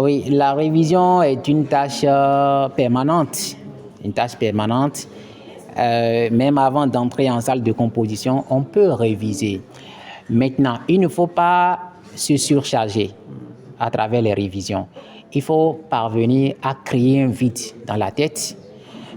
Oui, la révision est une tâche permanente. Une tâche permanente. Même avant d'entrer en salle de composition, on peut réviser. Maintenant, il ne faut pas se surcharger à travers les révisions. Il faut parvenir à créer un vide dans la tête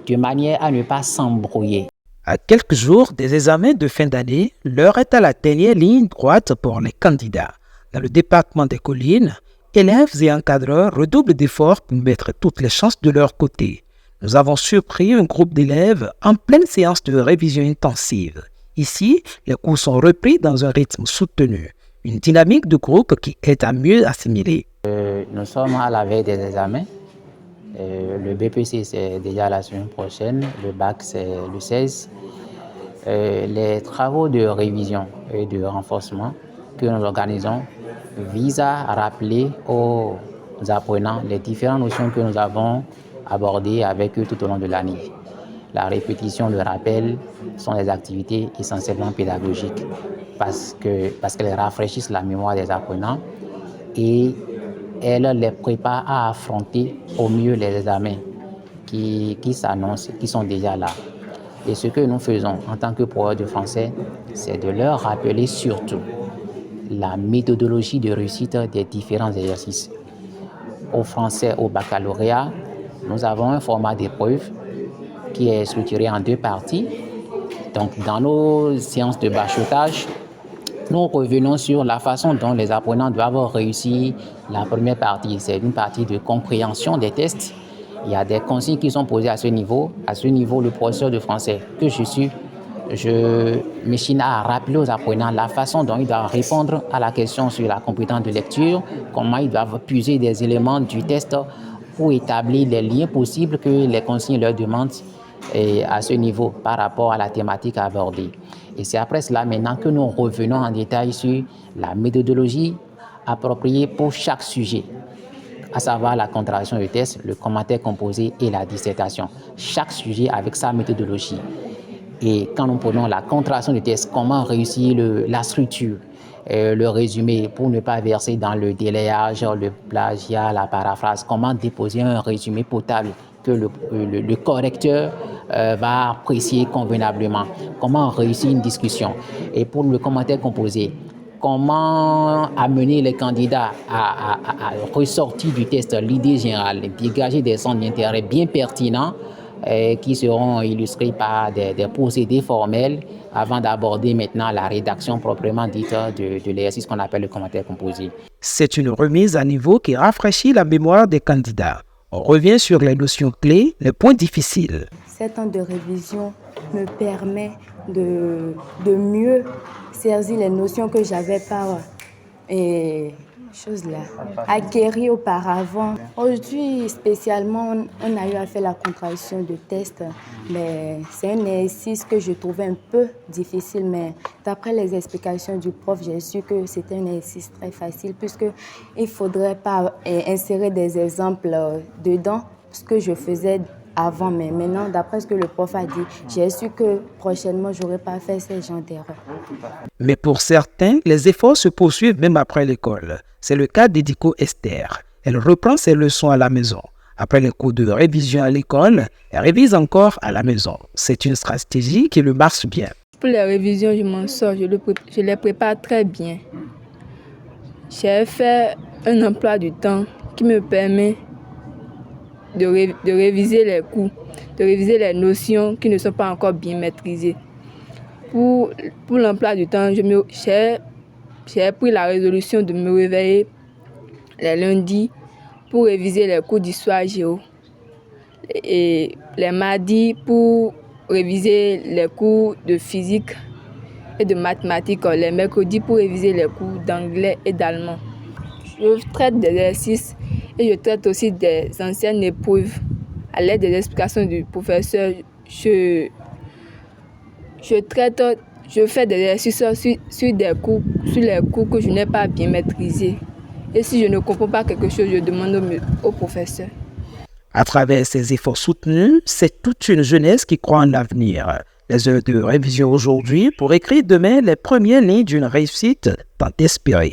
de manière à ne pas s'embrouiller. À quelques jours des examens de fin d'année, l'heure est à la dernière ligne droite pour les candidats. Dans le département des collines, élèves et encadreurs redoublent d'efforts pour mettre toutes les chances de leur côté. Nous avons surpris un groupe d'élèves en pleine séance de révision intensive. Ici, les cours sont repris dans un rythme soutenu, une dynamique de groupe qui aide à mieux assimiler. Nous sommes à la veille des examens. Le BPC, c'est déjà la semaine prochaine. Le bac, c'est le 16. Les travaux de révision et de renforcement que nous organisons visent à rappeler aux apprenants les différentes notions que nous avons abordées avec eux tout au long de l'année. La répétition, le rappel sont des activités essentiellement pédagogiques parce qu'elles rafraîchissent la mémoire des apprenants et elles les préparent à affronter au mieux les examens qui s'annoncent, qui sont déjà là. Et ce que nous faisons en tant que professeurs de français, c'est de leur rappeler surtout la méthodologie de réussite des différents exercices. Au français, au baccalauréat, nous avons un format d'épreuve qui est structuré en 2 parties. Donc, dans nos séances de bachotage, nous revenons sur la façon dont les apprenants doivent réussir la première partie. C'est une partie de compréhension des tests. Il y a des consignes qui sont posées à ce niveau. À ce niveau, le professeur de français que je suis, je m'échine à rappeler aux apprenants la façon dont ils doivent répondre à la question sur la compétence de lecture, comment ils doivent puiser des éléments du test pour établir les liens possibles que les consignes leur demandent à ce niveau par rapport à la thématique abordée. Et c'est après cela maintenant que nous revenons en détail sur la méthodologie appropriée pour chaque sujet, à savoir la contraction de test, le commentaire composé et la dissertation. Chaque sujet avec sa méthodologie. Et quand nous prenons la contraction de test, comment réussir la structure, le résumé pour ne pas verser dans le délayage, le plagiat, la paraphrase, comment déposer un résumé potable que le correcteur va apprécier convenablement, comment réussir une discussion. Et pour le commentaire composé, comment amener les candidats à ressortir du test l'idée générale, dégager des centres d'intérêt bien pertinents qui seront illustrés par des procédés formels avant d'aborder maintenant la rédaction proprement dite de l'exercice qu'on appelle le commentaire composé. C'est une remise à niveau qui rafraîchit la mémoire des candidats. On revient sur les notions clés, les points difficiles. 7 ans de révision me permet de mieux saisir les notions que j'avais pas acquéries auparavant. Aujourd'hui, spécialement, on a eu à faire la contraction de test, mais c'est un exercice que je trouvais un peu difficile, mais d'après les explications du prof, j'ai su que c'était un exercice très facile puisqu'il ne faudrait pas insérer des exemples dedans, ce que je faisais avant, mais maintenant, d'après ce que le prof a dit, j'ai su que prochainement, je n'aurais pas fait ce genre d'erreur. Mais pour certains, les efforts se poursuivent même après l'école. C'est le cas d'Ediko Esther. Elle reprend ses leçons à la maison. Après les cours de révision à l'école, elle révise encore à la maison. C'est une stratégie qui le marche bien. Pour les révisions, je m'en sors, je les prépare très bien. J'ai fait un emploi du temps qui me permet de réviser les cours, de réviser les notions qui ne sont pas encore bien maîtrisées. Pour l'emploi du temps, j'ai pris la résolution de me réveiller les lundis pour réviser les cours d'histoire géo et les mardis pour réviser les cours de physique et de mathématiques, les mercredis pour réviser les cours d'anglais et d'allemand. Je traite des exercices et je traite aussi des anciennes épreuves. À l'aide des explications du professeur, je fais des exercices sur les cours que je n'ai pas bien maîtrisés. Et si je ne comprends pas quelque chose, je demande au professeur. À travers ces efforts soutenus, c'est toute une jeunesse qui croit en l'avenir. Les heures de révision aujourd'hui pour écrire demain les premières lignes d'une réussite tant espérée.